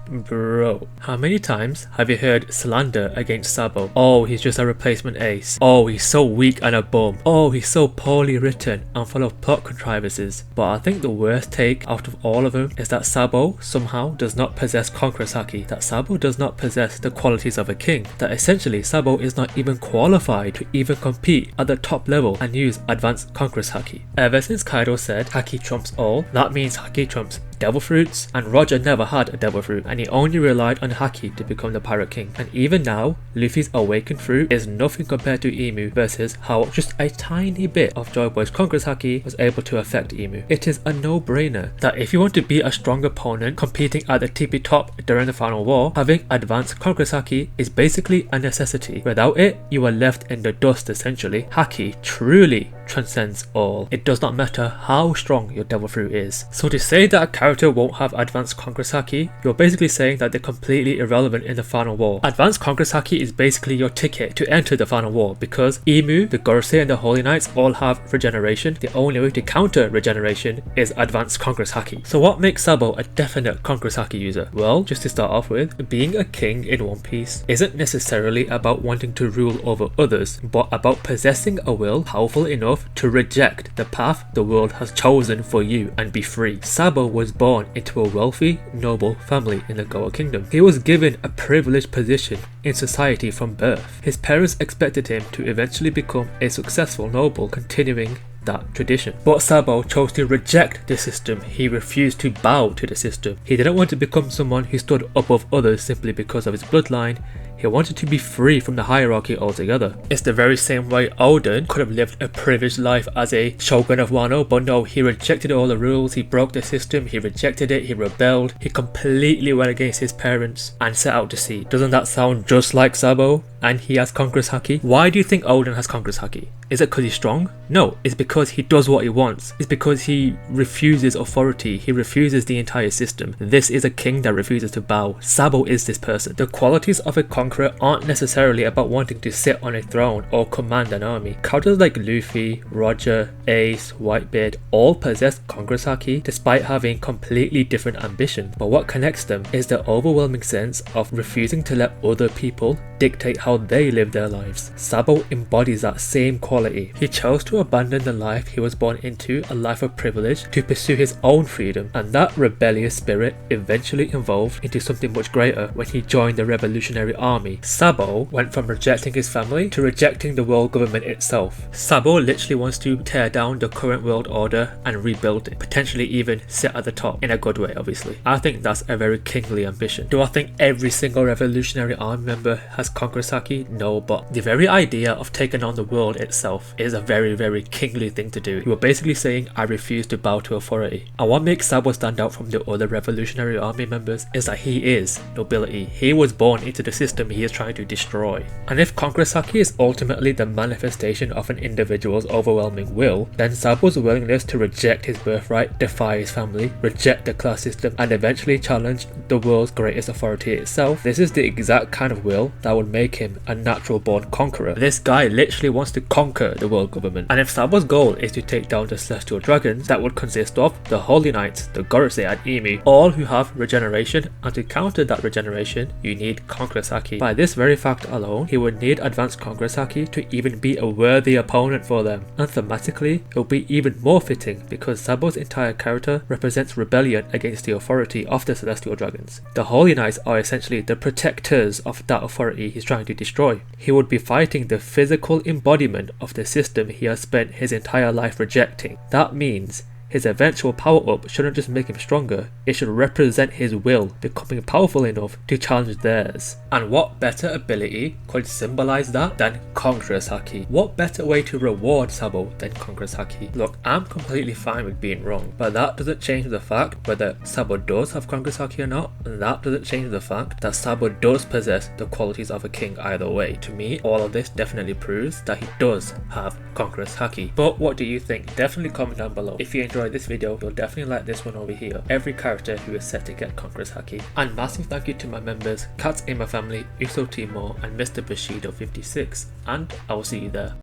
Bro, how many times have you heard slander against Sabo? Oh, he's just a replacement ace. Oh, he's so weak and a bum. Oh, he's so poorly written and full of plot contrivances. But I think the worst take out of all of them is that Sabo somehow does not possess Conqueror's Haki. That Sabo does not possess the qualities of a king. That essentially Sabo is not even qualified to even compete at the top level and use advanced Conqueror's Haki. Ever since Kaido said Haki trumps all, that means Haki trumps devil fruits, and Roger never had a devil fruit and he only relied on Haki to become the pirate king. And even now, Luffy's awakened fruit is nothing compared to Emu versus how just a tiny bit of Joy Boy's Conqueror's Haki was able to affect Emu. It is a no-brainer that if you want to be a strong opponent competing at the tippy top during the final war, having advanced Conqueror's Haki is basically a necessity. Without it, you are left in the dust essentially. Haki truly transcends all. It does not matter how strong your devil fruit is. So to say that a character won't have advanced Conqueror's Haki, you're basically saying that they're completely irrelevant in the final war. Advanced Conqueror's Haki is basically your ticket to enter the final war because Emu, the Gorosei and the Holy Knights all have regeneration. The only way to counter regeneration is advanced Conqueror's Haki. So what makes Sabo a definite Conqueror's Haki user? Well, just to start off with, being a king in One Piece isn't necessarily about wanting to rule over others, but about possessing a will powerful enough to reject the path the world has chosen for you and be free. Sabo was born into a wealthy, noble family in the Goa Kingdom. He was given a privileged position in society from birth. His parents expected him to eventually become a successful noble, continuing that tradition. But Sabo chose to reject the system. He refused to bow to the system. He didn't want to become someone who stood above others simply because of his bloodline. He wanted to be free from the hierarchy altogether. It's the very same way Oden could have lived a privileged life as a shogun of Wano, but no, he rejected all the rules, he broke the system, he rejected it, he rebelled, he completely went against his parents and set out to sea. Doesn't that sound just like Sabo? And he has Conqueror's Haki? Why do you think Oden has Conqueror's Haki? Is it because he's strong? No, it's because he does what he wants. It's because he refuses authority. He refuses the entire system. This is a king that refuses to bow. Sabo is this person. The qualities of a conqueror aren't necessarily about wanting to sit on a throne or command an army. Characters like Luffy, Roger, Ace, Whitebeard all possess Conqueror's Haki despite having completely different ambitions. But what connects them is the overwhelming sense of refusing to let other people dictate how they live their lives. Sabo embodies that same quality. He chose to abandon the life he was born into, a life of privilege, to pursue his own freedom, and that rebellious spirit eventually evolved into something much greater when he joined the revolutionary army. Sabo went from rejecting his family to rejecting the world government itself. Sabo literally wants to tear down the current world order and rebuild it, potentially even sit at the top, in a good way obviously. I think that's a very kingly ambition. Do I think every single revolutionary army member has Conqueror's Haki? No, but the very idea of taking on the world itself is a very, very kingly thing to do. You are basically saying, I refuse to bow to authority. And what makes Sabo stand out from the other revolutionary army members is that he is nobility. He was born into the system he is trying to destroy. And if Conqueror's Haki is ultimately the manifestation of an individual's overwhelming will, then Sabo's willingness to reject his birthright, defy his family, reject the class system, and eventually challenge the world's greatest authority itself, this is the exact kind of will that would make him a natural born conqueror. This guy literally wants to conquer the world government. And if Sabo's goal is to take down the celestial dragons, that would consist of the Holy Knights, the Gorosei and Emu, all who have regeneration, and to counter that regeneration, you need Conqueror's Haki. By this very fact alone, he would need advanced Conqueror's Haki to even be a worthy opponent for them. And thematically, it will be even more fitting because Sabo's entire character represents rebellion against the authority of the celestial dragons. The Holy Knights are essentially the protectors of that authority he's trying to destroy. He would be fighting the physical embodiment of the system he has spent his entire life rejecting. That means his eventual power-up shouldn't just make him stronger, it should represent his will becoming powerful enough to challenge theirs. And what better ability could symbolize that than Conqueror's Haki? What better way to reward Sabo than Conqueror's Haki? Look, I'm completely fine with being wrong, but that doesn't change the fact whether Sabo does have Conqueror's Haki or not, and that doesn't change the fact that Sabo does possess the qualities of a king either way. To me, all of this definitely proves that he does have Conqueror's Haki. But what do you think? Definitely comment down below. If you enjoyed this video, you'll definitely like this one over here. Every character who is set to get Conqueror's Haki. And massive thank you to my members, Cats in my family, Uso Timor and Mr. Bushido 56. And I will see you there.